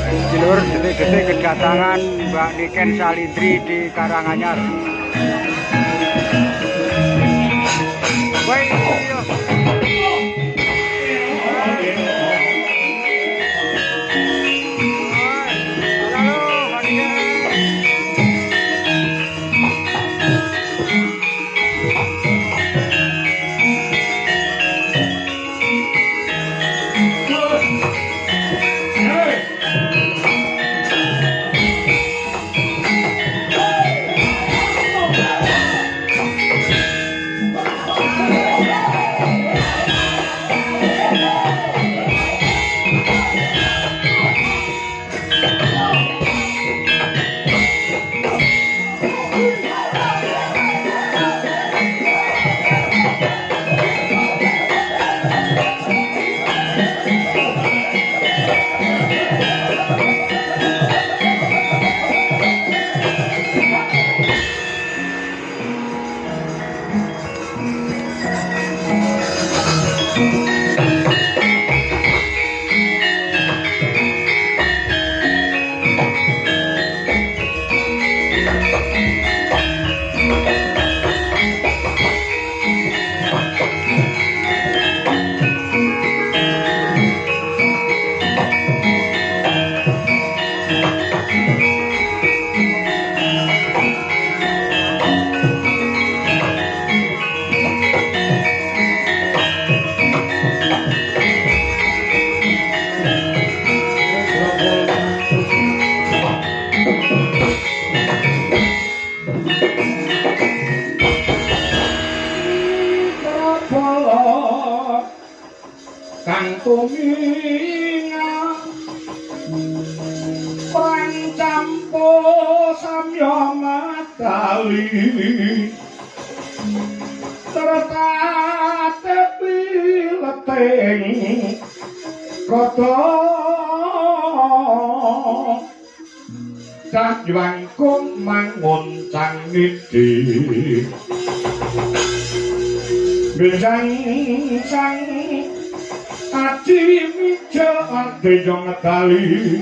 Sedulur detik-detik kedatangan Mbak Niken Salindri di Karanganyar. Baik, kang tuminga pancampo samya matali tertate pileteng kota sajwangkung mangun cangidi Bejang sang aji mija adenya ngetali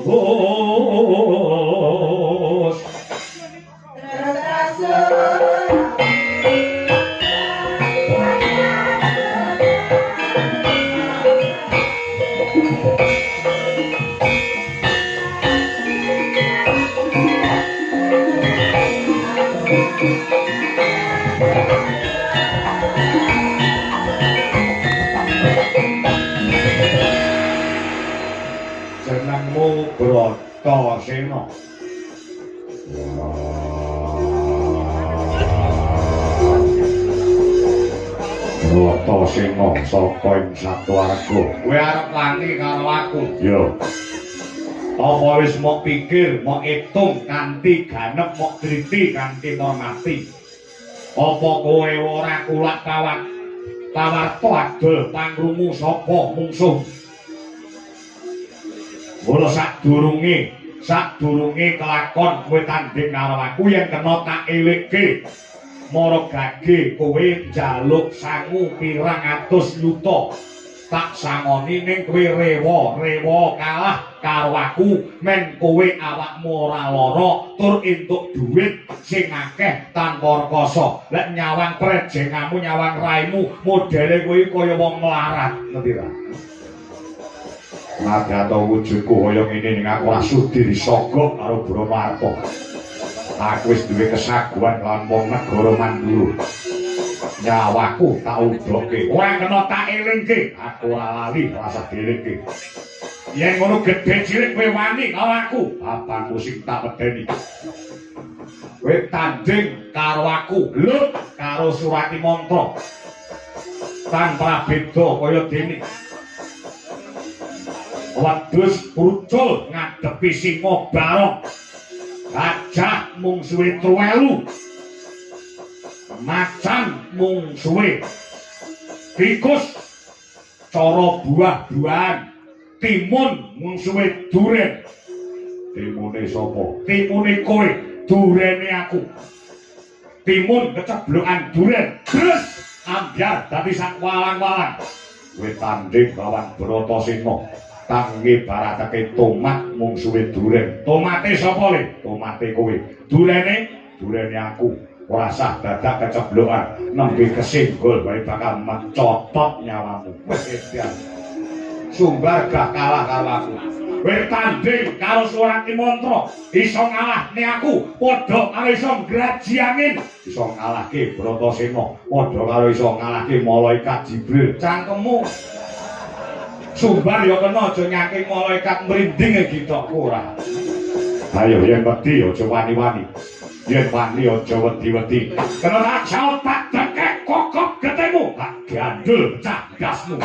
bos jenengmu Bratasena. Bratasena saka ing Satwarga. Kowe arep wani karo aku? Yo. Apa wis mok pikir, mok itung kanthi ganep, mok driti kanthi mati. Apa kowe ora kulak tawarta adol pangrungu sapa mungsuh? Mula sadurunge kelakon kowe tanding karo aku yen kena tak elikke. Mara gage kowe njaluk sangu pirang atus yuta. Tak sangoni ning kowe rewa kalah karo aku men kowe awakmu ora lara tur entuk dhuwit sing akeh tanpa rekoso. Lek nyawang prejengamu nyawang raimu modele kowe kaya wong melarat, ngerti ra? Nadato wujudku kaya ngene ning aku ora sudi disogok karo Bromarta. Aku wis duwe kesaguhan lan wong negara Mandura. Nyawaku tak udoke. Ora kena tak elingke. Aku ora lali rasa dilingke. Yen ngono gedhe cilik kowe wani karo aku, papanku sing tak medeni. Kowe tanding karo aku, lut karo Surati Mantra. Tanpa beda kaya dene. Wedhus pucul ngadepi singa barong. Gajah mung suwe 3 macan mung suwe tikus cara buah-buahan timun mung suwe duren. Timune sapa? Timune kowe, durene aku. Timun keceblokan duren terus ambyar dadi sak walang-walang. Kowe tanding lawan Bratasena. Tangge baratake tomat mung suwe duren. Tomate sapa le? Tomate kowe. Durene aku. Ora sah dadak keceblokan nembe kesenggol bae bakal mencotot nyawamu. Wis edan. Sumbar gak kalah karo aku. Kowe tanding karo seorang Ki Mantra, iso ngalahne aku, padha karo iso ngraji angin, iso ngalahke Bratasena, padha karo iso ngalahke malaikat Jibril. Cangkemmu Sumbar ya kena aja nyaking malaikat mrinding gitokku ora. Ayo yen wedi aja wani-wani. Yen wani aja wedi-wedi. Kena raja tak dekek kokok getemu, tak gandul pecah gasmu.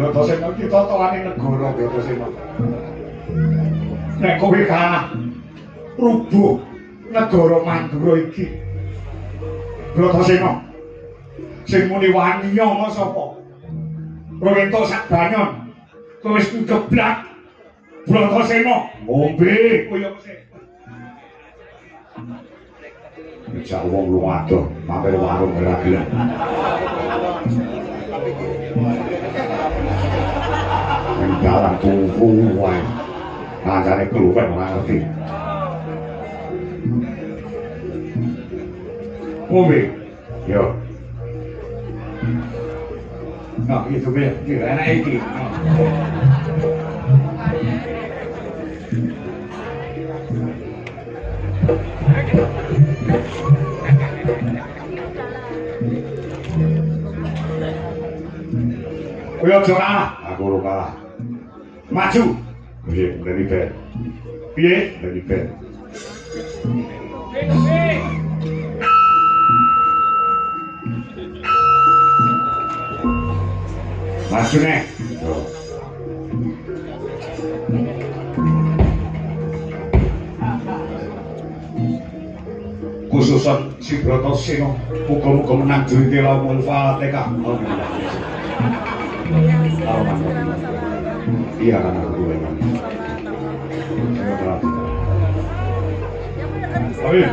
Bratasena iki totoane negara Bratasena. Nek kowe kalah rubuh negara Mandura iki. Bratasena sing muni wani nyama sapa? Kowe entuk sak banyon. Kowe wis ngeblak Bratasena ngombe koyo sik. Bisa wong lu adoh mampir warung ora gelem. Dalam tunggu wae kancane keluwen ora ngerti. Ngombe yo nah itu be enak iki kowe aja kalah aku ora kalah maju piye dari ben piye dari ben maju nih susun si Bratasena muga-muga menang jurite laumul Fatihah. Iya kan aku gue kan. Amin.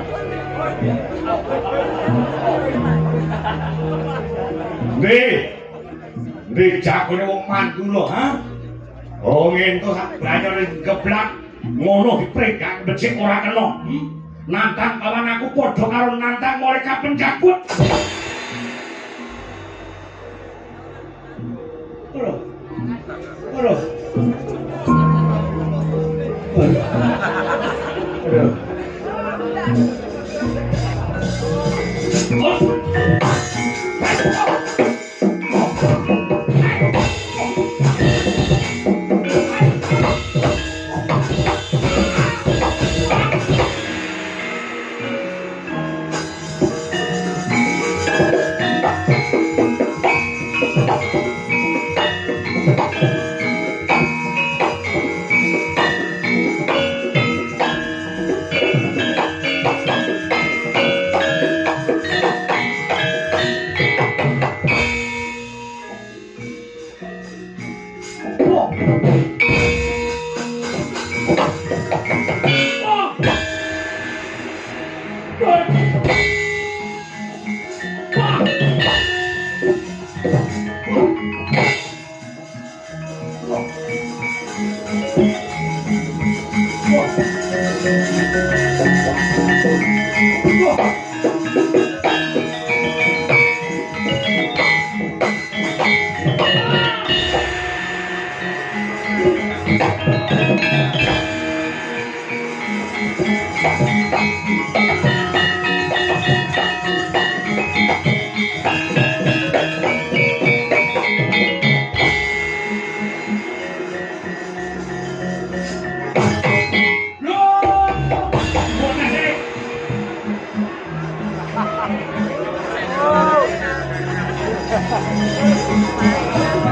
Ndek jagone wong mantu lho, ha? Oh ngento sak banyar geblak ngono dipregang becik ora kena. Nantang kawan aku padha karo nantang mereka penjagut. Ora. Ora.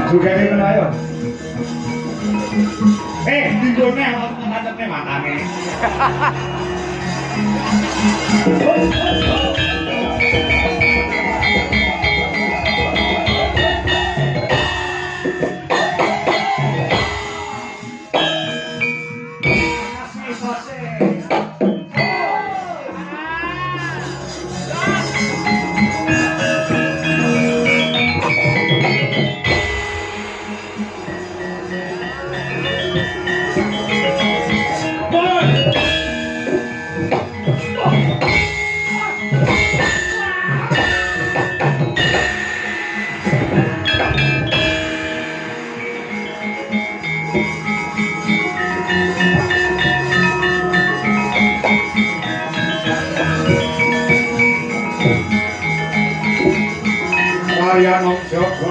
Juga dia kena ayo. Tinggulnya macetnya matanya. Ariano Joko.